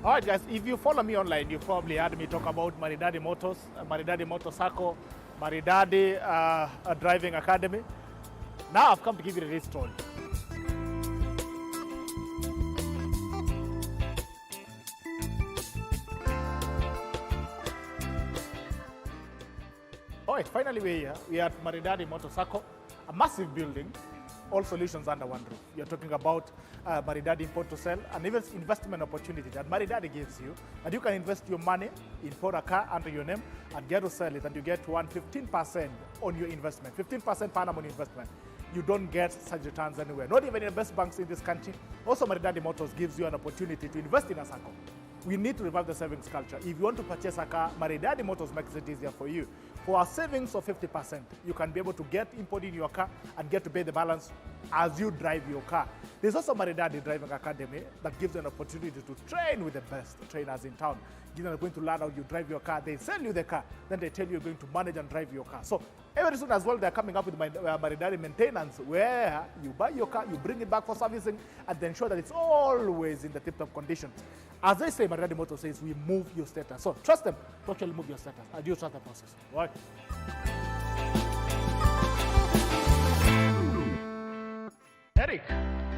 All right, guys, if you follow me online, you probably heard me talk about Maridadi Motors, Maridadi Motor Sacco, Maridadi Driving Academy. Now I've come to give you the real story. All right, finally we're here. We are at Maridadi Motor Sacco, a massive building, all solutions under one roof. You're talking about Maridadi import to sell, and even investment opportunity that Maridadi gives you. And you can invest your money, import a car under your name, and get to sell it, and you get 15% on your investment, 15% per annum on investment. You don't get such returns anywhere, not even in the best banks in this country. Also, Maridadi Motors gives you an opportunity to invest in a Sacco. We need to revive the savings culture. If you want to purchase a car, Maridadi Motors makes it easier for you. For a savings of 50%, you can be able to get import in your car and get to pay the balance as you drive your car. There's also Maridadi Driving Academy that gives you an opportunity to train with the best trainers in town. You're going to learn how you drive your car. They sell you the car, then they tell you you're going to manage and drive your car. So very soon as well, they're coming up with Maridadi maintenance, where you buy your car, you bring it back for servicing, and then ensure that it's always in the tip-top condition. As they say, Maridadi Motors says, we move your status. So trust them to actually move your status. And you trust the process. Right. Eric.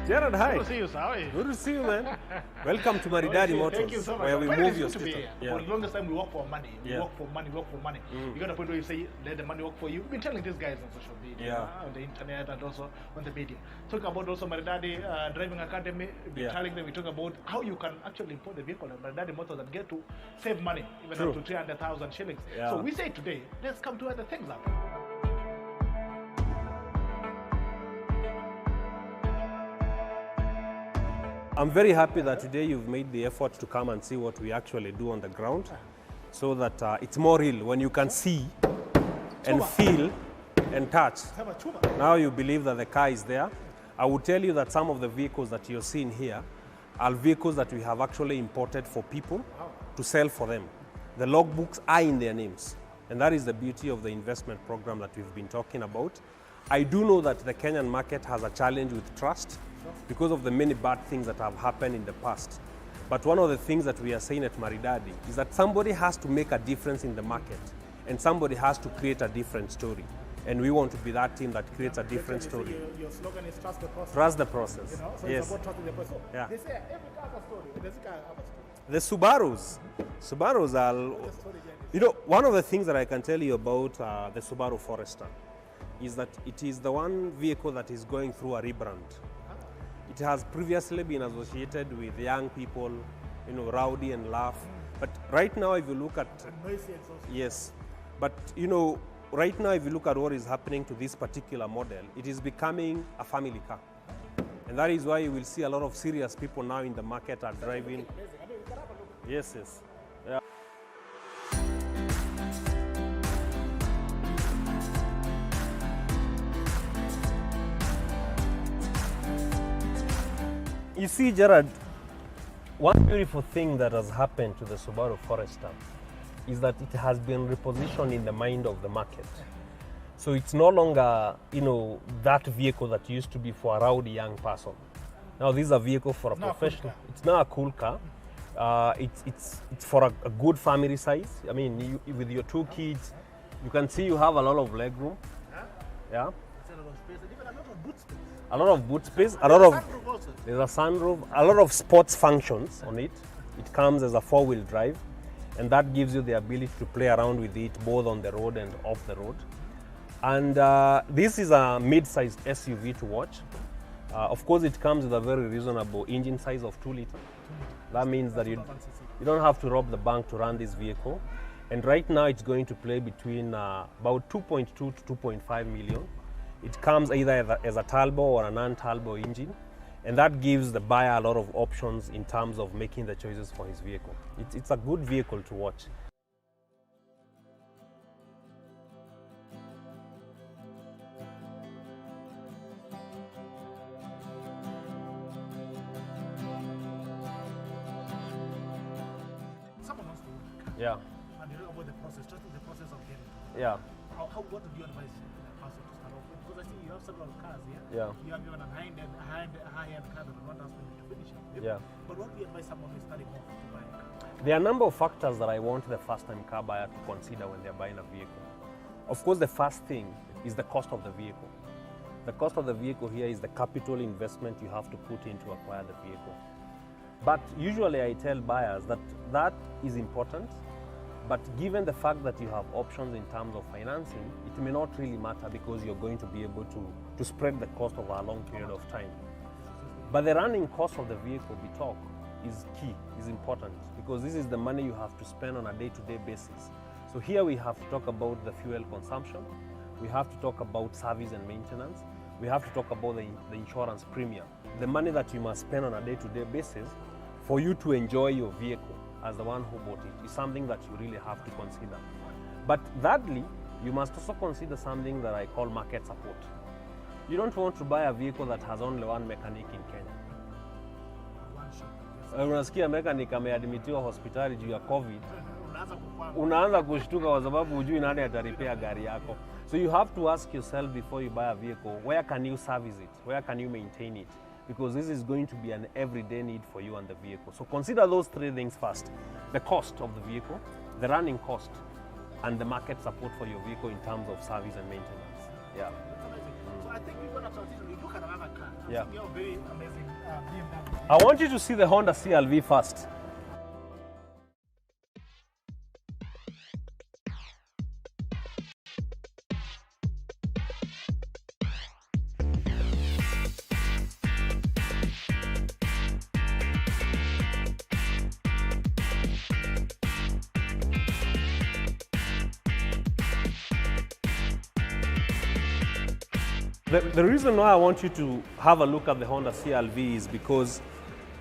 Gerard, hi. Good to see you, sir. How are you? Good to see you, man. Welcome to Maridadi Motors, Thank you so much. where we move your status. For the longest time, we work for money. We work for money, work for money. You got a point where you say, let the money work for you. We've been telling these guys on social media, on the internet, and also on the media. Talking about also Maridadi Driving Academy. We're telling them, we talk about how you can actually import the vehicle at Maridadi Motors and get to save money, even up to 300,000 shillings. So we say today, let's come to other things up. I'm very happy that today you've made the effort to come and see what we actually do on the ground, so that it's more real when you can see and feel and touch. Now you believe that the car is there. I will tell you that some of the vehicles that you're seeing here are vehicles that we have actually imported for people to sell for them. The logbooks are in their names, and that is the beauty of the investment program that we've been talking about. I do know that the Kenyan market has a challenge with trust because of the many bad things that have happened in the past. But one of the things that we are saying at Maridadi is that somebody has to make a difference in the market, and somebody has to create a different story. And we want to be that team that creates a different story. Your slogan is trust the process. Trust the process. You know? So yes. It's about trusting the process. Yeah. They say every car has a story. Does the car have a story? The Subarus are, you know, one of the things that I can tell you about the Subaru Forester is that it is the one vehicle that is going through a rebrand. It has previously been associated with young people, you know, rowdy and laugh. But right now, if you look at... Yes. But, you know, right now, if you look at what is happening to this particular model, it is becoming a family car. And that is why you will see a lot of serious people now in the market are driving. Yes, yes. Yeah. You see, Gerard, one beautiful thing that has happened to the Subaru Forester is that it has been repositioned in the mind of the market. So it's no longer, you know, that vehicle that used to be for a rowdy young person. Now this is a vehicle for a professional. It's now a cool car. It's for a good family size. I mean, with your two kids, you can see you have a lot of leg room. Yeah. A lot of boot space, a lot of, there's a sunroof, a lot of sports functions on it. It comes as a four-wheel drive, and that gives you the ability to play around with it both on the road and off the road. And this is a mid-sized SUV to watch. Of course, it comes with a very reasonable engine size of 2 liters. That means that you don't have to rob the bank to run this vehicle. And right now, it's going to play between about 2.2 to 2.5 million. It comes either as a turbo or a non-turbo engine, and that gives the buyer a lot of options in terms of making the choices for his vehicle. It's a good vehicle to watch. Someone wants to work. Yeah. And you know about the process, just the process of getting to it. Yeah. What would you advise the person to start off with? because I see you have several cars here. Yeah. You have even a high-end car that one has to finish up with. Yeah. But what do you advise someone who is starting off to buy a car? There are a number of factors that I want the first-time car buyer to consider when they're buying a vehicle. Of course, the first thing is the cost of the vehicle. The cost of the vehicle here is the capital investment you have to put in to acquire the vehicle. But usually I tell buyers that that is important, but given the fact that you have options in terms of financing, it may not really matter because you're going to be able to spread the cost over a long period of time. But the running cost of the vehicle we talk is key, is important, because this is the money you have to spend on a day-to-day basis. So here we have to talk about the fuel consumption, we have to talk about service and maintenance, we have to talk about the insurance premium, the money that you must spend on a day-to-day basis for you to enjoy your vehicle as the one who bought it is something that you really have to consider. But thirdly, you must also consider something that I call market support. You don't want to buy a vehicle that has only one mechanic in Kenya. Unasikia mechanic ameadmitiwa hospitali juu ya COVID, unaanza kushtuka kwa sababu hujui nani ataripea gari yako. So you have to ask yourself before you buy a vehicle, where can you service it? Where can you maintain it? Because this is going to be an everyday need for you and the vehicle. So consider those three things first: the cost of the vehicle, the running cost, and the market support for your vehicle in terms of service and maintenance. Yeah. So I think we're going to transition. We look at another car. Yeah. You have a very amazing BMW. I want you to see the Honda CR-V first. The reason why I want you to have a look at the Honda CR-V is because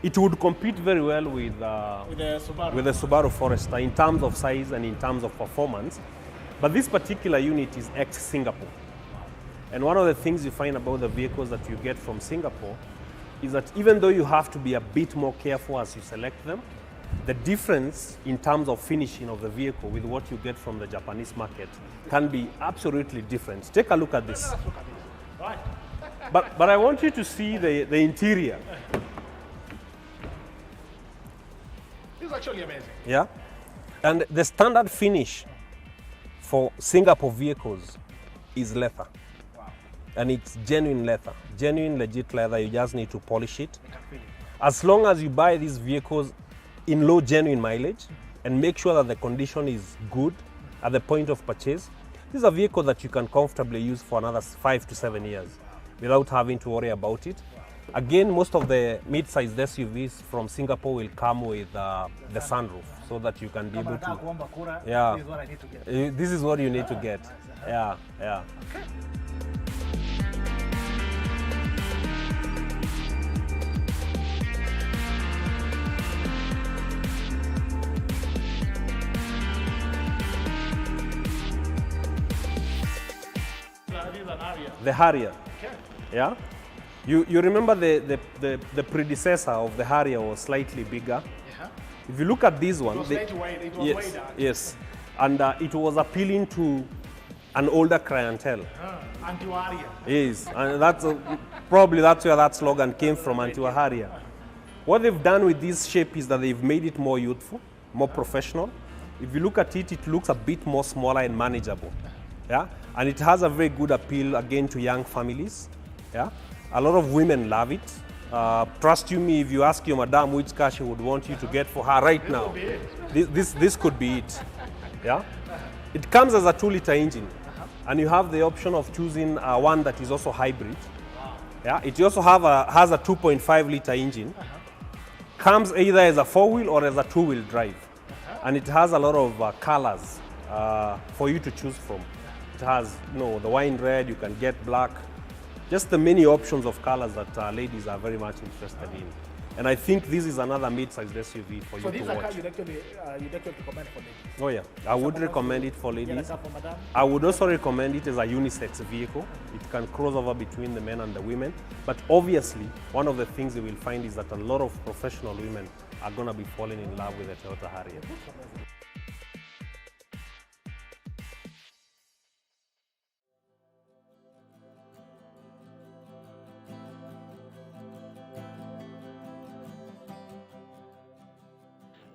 it would compete very well with the Subaru Forester in terms of size and in terms of performance. But this particular unit is ex-Singapore. And one of the things you find about the vehicles that you get from Singapore is that even though you have to be a bit more careful as you select them, the difference in terms of finishing of the vehicle with what you get from the Japanese market can be absolutely different. Take a look at this. Right. But I want you to see the interior. This is actually amazing. Yeah. And the standard finish for Singapore vehicles is leather. Wow. And it's genuine leather, genuine legit leather. You just need to polish it. I can feel it. As long as you buy these vehicles in low genuine mileage and make sure that the condition is good at the point of purchase, this is a vehicle that you can comfortably use for another 5 to 7 years without having to worry about it. Again, most of the mid-sized SUVs from Singapore will come with the sunroof so that you can be able to... Yeah. This is what I need to get. This is what you need to get. Yeah, yeah. Okay. The Harrier. Okay. Yeah. You remember the predecessor of the Harrier was slightly bigger. Yeah. If you look at this one, It was yes, way down. yes, and it was appealing to an older clientele. Anti-Harrier. Yes, and that's probably that's where that slogan came from, anti-Harrier. What they've done with this shape is that they've made it more youthful, more professional. If you look at it, it looks a bit more smaller and manageable. Yeah, and it has a very good appeal again to young families. Yeah, a lot of women love it. Trust you me, if you ask your madam which car she would want you to get for her right now, this could be it. Yeah, it comes as a 2-liter engine, and you have the option of choosing one that is also hybrid. Yeah, it also has a 2.5-liter engine. Comes either as a 4-wheel or as a 2-wheel drive, and it has a lot of colors for you to choose from. It has, the wine red, you can get black, just the many options of colors that ladies are very much interested in. And I think this is another mid-sized SUV for you to watch. So these are cars you'd actually recommend for ladies? Oh yeah, I would recommend it for ladies. For madam? I would also recommend it as a unisex vehicle. It can cross over between the men and the women. But obviously, one of the things you will find is that a lot of professional women are going to be falling in love with the Toyota Harrier.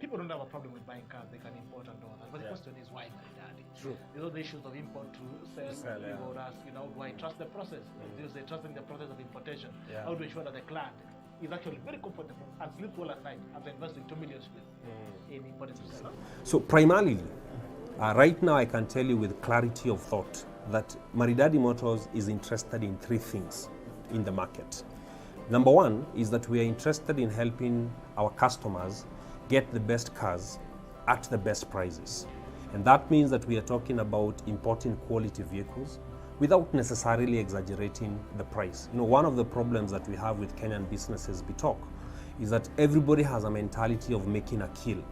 people don't have a problem with buying cars, they can import and all that. But the question is, why Maridadi? True. You know, the issues of import to sell, people would ask, you know, do I trust the process? Do they trust in the process of importation? How do I ensure that the client is actually very comfortable and sleeps well at night after investing 2 million in importing to sell? So primarily, right now I can tell you with clarity of thought that Maridadi Motors is interested in 3 things in the market. Number one is that we are interested in helping our customers get the best cars at the best prices. And that means that we are talking about importing quality vehicles without necessarily exaggerating the price. You know, one of the problems that we have with Kenyan businesses, Bitok, is that everybody has a mentality of making a kill.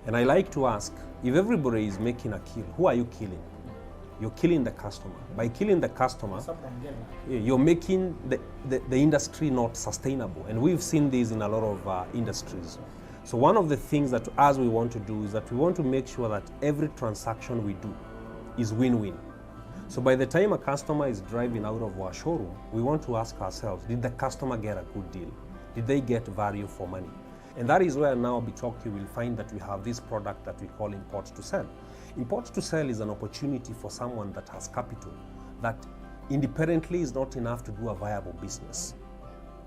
And I like to ask, if everybody is making a kill, who are you killing? You're killing the customer. By killing the customer, you're making the industry not sustainable. And we've seen this in a lot of industries. So one of the things that as we want to do is that we want to make sure that every transaction we do is win-win. So by the time a customer is driving out of our showroom, we want to ask ourselves, did the customer get a good deal? Did they get value for money? And that is where now Bitok you will find that we have this product that we call import to sell. Import to sell is an opportunity for someone that has capital that independently is not enough to do a viable business.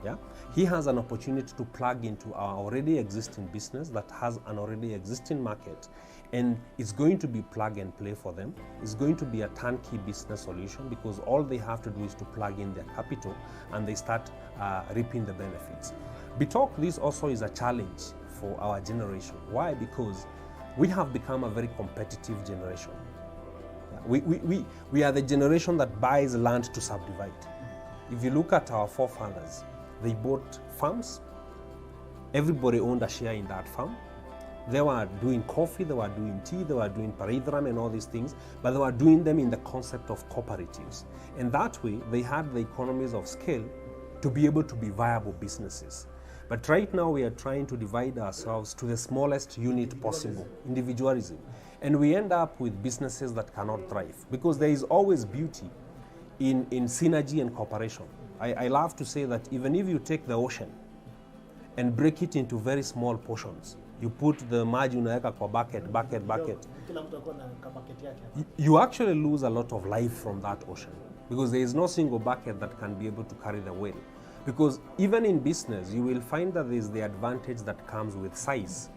Yeah? He has an opportunity to plug into our already existing business that has an already existing market, and it's going to be plug and play for them. It's going to be a turnkey business solution because all they have to do is to plug in their capital and they start reaping the benefits. Bitok, this also is a challenge for our generation. Why? Because we have become a very competitive generation. We are the generation that buys land to subdivide. If you look at our forefathers, they bought farms. Everybody owned a share in that farm. They were doing coffee, they were doing tea, they were doing paridram and all these things, but they were doing them in the concept of cooperatives. And that way, they had the economies of scale to be able to be viable businesses. But right now, we are trying to divide ourselves to the smallest unit possible, individualism. And we end up with businesses that cannot thrive because there is always beauty in synergy and cooperation. I love to say that even if you take the ocean and break it into very small portions, you put the maji unaweka kwa bucket, you actually lose a lot of life from that ocean because there is no single bucket that can be able to carry the weight. Because even in business, you will find that there is the advantage that comes with size.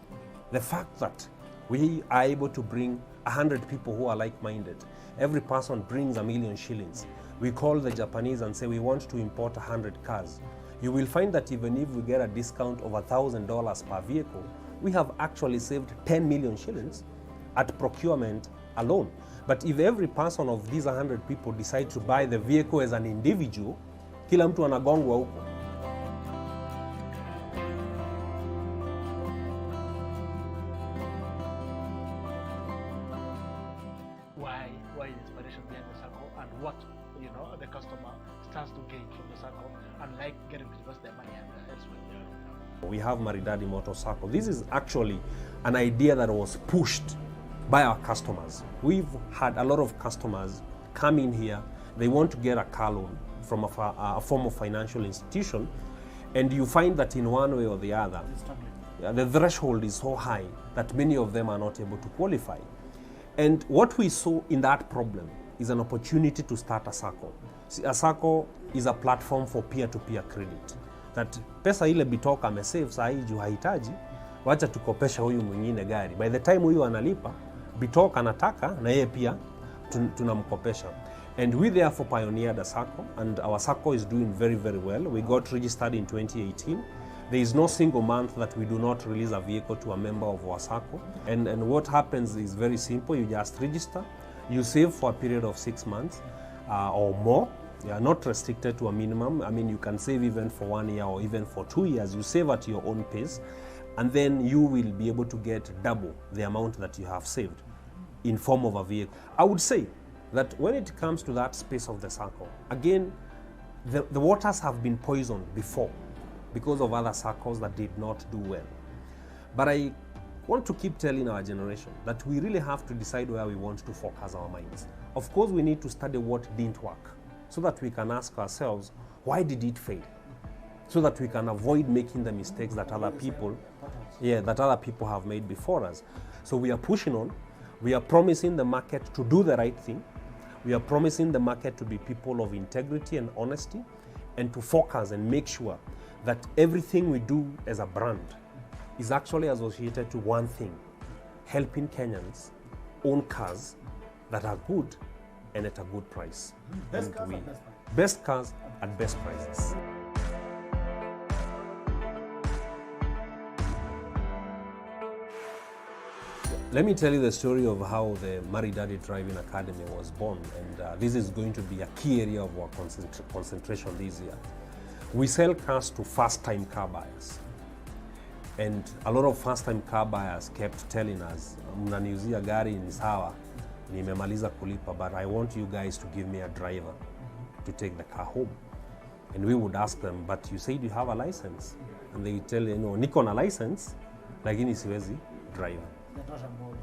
The fact that we are able to bring 100 people who are like-minded, every person brings 1 million shillings. We call the Japanese and say we want to import 100 cars. You will find that even if we get a discount of $1,000 per vehicle, we have actually saved 10 million shillings at procurement alone. But if every person of these 100 people decide to buy the vehicle as an individual, kila mtu anagongwa huko. Why the inspiration behind the Sacco and what, you know, the customer stands to gain from the Sacco, unlike getting to invest their money elsewhere? We have Maridadi Motor Sacco. This is actually an idea that was pushed by our customers. We've had a lot of customers come in here, they want to get a car loan from a form of financial institution, and you find that in one way or the other, the threshold is so high that many of them are not able to qualify. And what we saw in that problem is an opportunity to start a Sacco. See, a Sacco is a platform for peer-to-peer credit. That pesa ile Bitok amesave saa hii juu hahitaji, wacha tukopesha huyu mwingine gari. By the time huyu analipa, Bitok anataka na yeye pia tunamkopesha. And we therefore pioneered a Sacco, and our Sacco is doing very, very well. We got registered in 2018. There is no single month that we do not release a vehicle to a member of our Sacco. And what happens is very simple. You just register, you save for a period of 6 months or more. You are not restricted to a minimum. I mean, you can save even for 1 year or even for 2 years. You save at your own pace, and then you will be able to get double the amount that you have saved in form of a vehicle. I would say that when it comes to that space of the Sacco, again, the waters have been poisoned before because of other Saccos that did not do well. But I want to keep telling our generation that we really have to decide where we want to focus our minds. Of course, we need to study what didn't work so that we can ask ourselves, why did it fail? So that we can avoid making the mistakes that other people Yeah, that other people have made before us. So we are pushing on. We are promising the market to do the right thing. We are promising the market to be people of integrity and honesty, and to focus and make sure that everything we do as a brand is actually associated to one thing: helping Kenyans own cars that are good and at a good price. Best cars at best price. Best cars at best prices. Let me tell you the story of how the Maridadi Driving Academy was born, and this is going to be a key area of our concentration this year. We sell cars to first-time car buyers, and a lot of first-time car buyers kept telling us, mnaniuzia gari ni sawa, nimemaliza kulipa, but I want you guys to give me a driver to take the car home. And we would ask them, but you said you have a license. And they tell you, no, niko na license, lakini siwezi drive.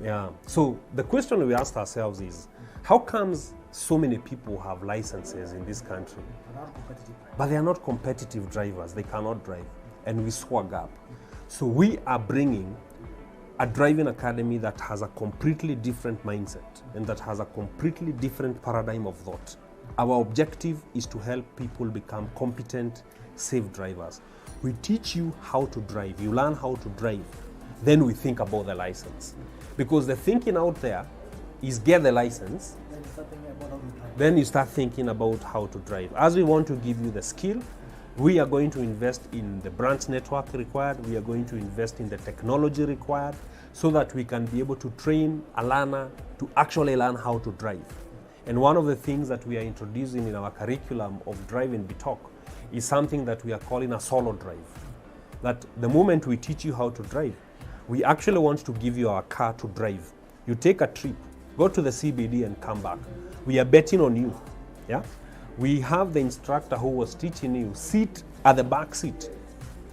Yeah. So the question we asked ourselves is, how comes so many people have licenses in this country, but they are not competitive drivers? They cannot drive, and we saw a gap. So we are bringing a driving academy that has a completely different mindset and that has a completely different paradigm of thought. Our objective is to help people become competent, safe drivers. We teach you how to drive. You learn how to drive. Then we think about the license. Because the thinking out there is get the license, then you start thinking about how to drive. As we want to give you the skill, we are going to invest in the branch network required, we are going to invest in the technology required, so that we can be able to train a learner to actually learn how to drive. And one of the things that we are introducing in our curriculum of driving BTOC is something that we are calling a solo drive. That the moment we teach you how to drive, we actually want to give you our car to drive. You take a trip, go to the CBD and come back. We are betting on you. Yeah? We have the instructor who was teaching you sit at the back seat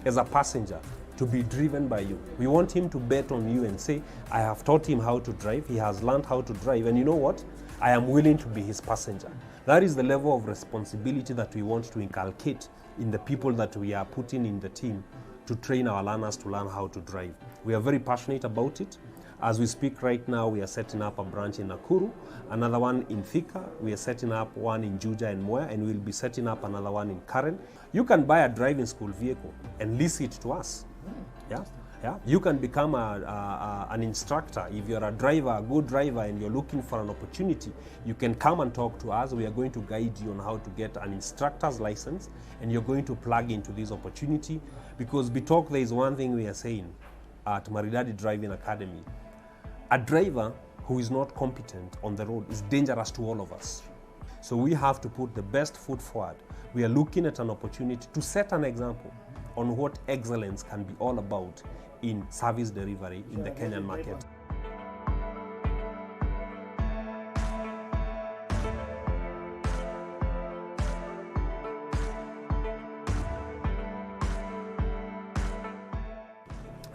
as a passenger to be driven by you. We want him to bet on you and say, I have taught him how to drive, he has learned how to drive, and you know what? I am willing to be his passenger. That is the level of responsibility that we want to inculcate in the people that we are putting in the team to train our learners to learn how to drive. We are very passionate about it. As we speak right now, we are setting up a branch in Nakuru, another one in Thika, we are setting up one in Juja and Moya, and we'll be setting up another one in Karen. You can buy a driving school vehicle and lease it to us. Yeah? Yeah? You can become an instructor. If you're a driver, a good driver, and you're looking for an opportunity, you can come and talk to us. We are going to guide you on how to get an instructor's license, and you're going to plug into this opportunity. Because BTOC, there is one thing we are saying at Maridadi Driving Academy. A driver who is not competent on the road is dangerous to all of us. So we have to put the best foot forward. We are looking at an opportunity to set an example on what excellence can be all about in service delivery in the Kenyan market.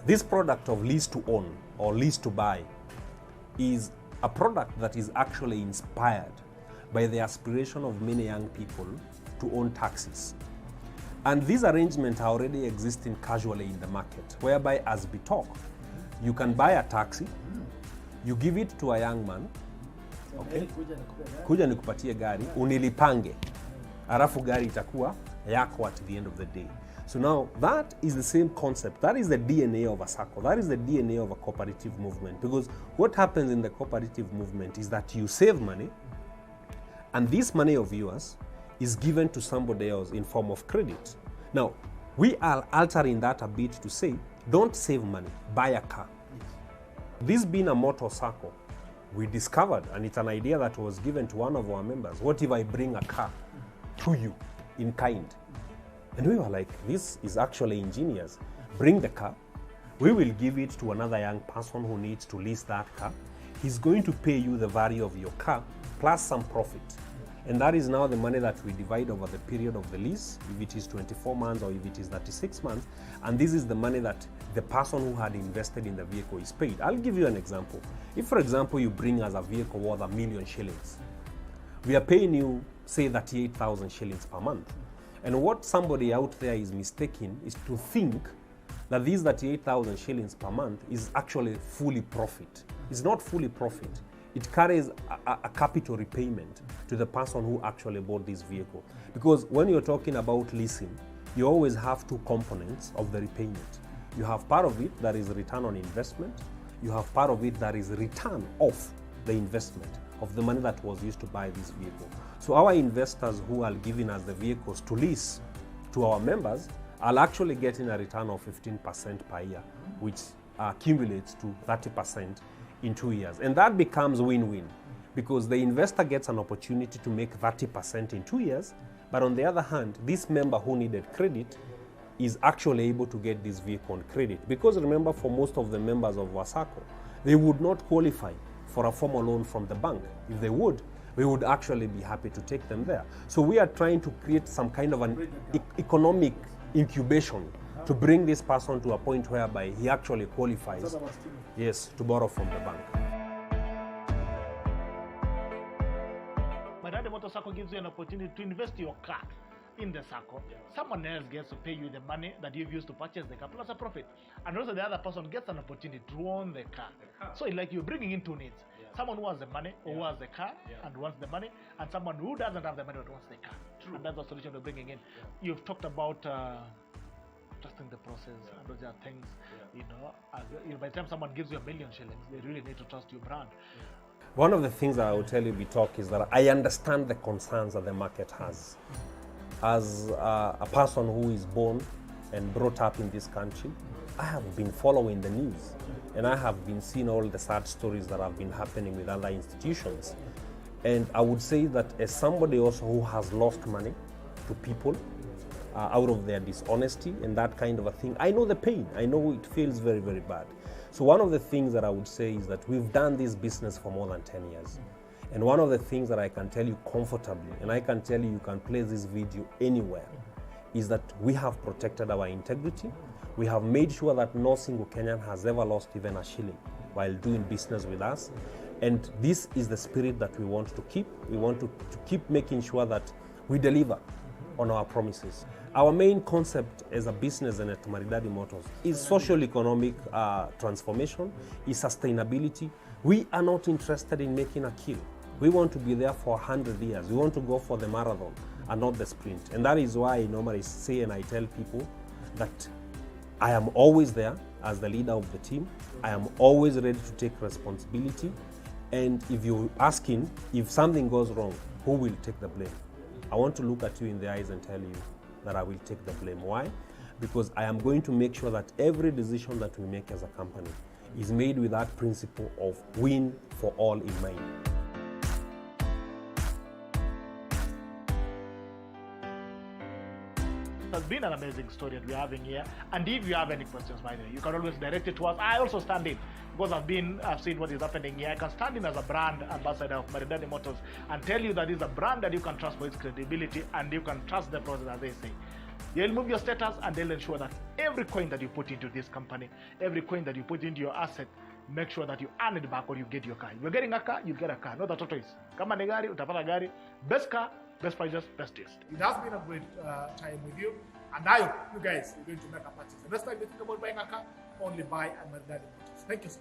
This product of lease-to-own or lease-to-buy is a product that is actually inspired by the aspiration of many young people to own taxis. And these arrangements are already existing casually in the market, whereby as BTOC, you can buy a taxi, you give it to a young man, okay? Kuja nikupatie gari, unilipange, arafu gari itakuwa yako at the end of the day. So now that is the same concept. That is the DNA of a Sacco. That is the DNA of a cooperative movement. Because what happens in the cooperative movement is that you save money, and this money of yours is given to somebody else in form of credit. Now, we are altering that a bit to say, don't save money, buy a car. This being a motor Sacco, we discovered, and it's an idea that was given to one of our members, what if I bring a car to you in kind? And we were like, this is actually ingenious. Bring the car, we will give it to another young person who needs to lease that car. He's going to pay you the value of your car plus some profit. And that is now the money that we divide over the period of the lease, if it is 24 months or if it is 36 months. And this is the money that the person who had invested in the vehicle is paid. I'll give you an example. If, for example, you bring us a vehicle worth $1 million shillings, we are paying you, say, 38,000 shillings per month. And what somebody out there is mistaken is to think that these 38,000 shillings per month is actually fully profit. It's not fully profit. It carries a capital repayment to the person who actually bought this vehicle. Because when you're talking about leasing, you always have two components of the repayment. You have part of it that is return on investment. You have part of it that is return of the investment, of the money that was used to buy this vehicle. So our investors who are giving us the vehicles to lease to our members are actually getting a return of 15% per year, which accumulates to 30% in 2 years. And that becomes win-win because the investor gets an opportunity to make 30% in 2 years, but on the other hand, this member who needed credit is actually able to get this vehicle on credit. Because remember, for most of the members of Sacco, they would not qualify for a formal loan from the bank. If they would, we would actually be happy to take them there. So we are trying to create some kind of an economic incubation to bring this person to a point whereby he actually qualifies, yes, to borrow from the bank. Maridadi Motor Sacco gives you an opportunity to invest your car in the Sacco. Someone else gets to pay you the money that you've used to purchase the car plus a profit. And also the other person gets an opportunity to own the car. So like you're bringing in two needs. Someone who has the money or who has the car and wants the money, and someone who doesn't have the money but wants the car. And that's the solution we're bringing in. You've talked about trusting the process and those are things, you know, by the time someone gives you $1 million shillings, they really need to trust your brand. One of the things that I will tell you, Bitok, is that I understand the concerns that the market has. As a person who is born and brought up in this country, I have been following the news and I have been seeing all the sad stories that have been happening with other institutions. And I would say that as somebody also who has lost money to people out of their dishonesty and that kind of a thing, I know the pain. I know it feels very, very bad. So one of the things that I would say is that we've done this business for more than 10 years. And one of the things that I can tell you comfortably, and I can tell you you can play this video anywhere, is that we have protected our integrity. We have made sure that no single Kenyan has ever lost even a shilling while doing business with us. And this is the spirit that we want to keep. We want to keep making sure that we deliver on our promises. Our main concept as a business and at Maridadi Motors is social-economic transformation, is sustainability. We are not interested in making a kill. We want to be there for 100 years. We want to go for the marathon and not the sprint. And that is why I normally say and I tell people that I am always there as the leader of the team. I am always ready to take responsibility. And if you're asking if something goes wrong, who will take the blame? I want to look at you in the eyes and tell you that I will take the blame. Why? Because I am going to make sure that every decision that we make as a company is made with that principle of win for all in mind. It has been an amazing story that we're having here. And if you have any questions, by the way, you can always direct it to us. I also stand in because I've seen what is happening here. I can stand in as a brand ambassador of Maridadi Motors and tell you that it's a brand that you can trust for its credibility and you can trust the process, as they say. They'll move your status and they'll ensure that every coin that you put into this company, every coin that you put into your asset, make sure that you earn it back or you get your car. If you're getting a car, you get a car. Not a tortoise. Kama ni gari, utapata gari. Best car, best prices, best taste. It has been a great time with you. And I hope you guys are going to make a purchase. The next time you think about buying a car, only buy at Maridadi Motors. Thank you, sir.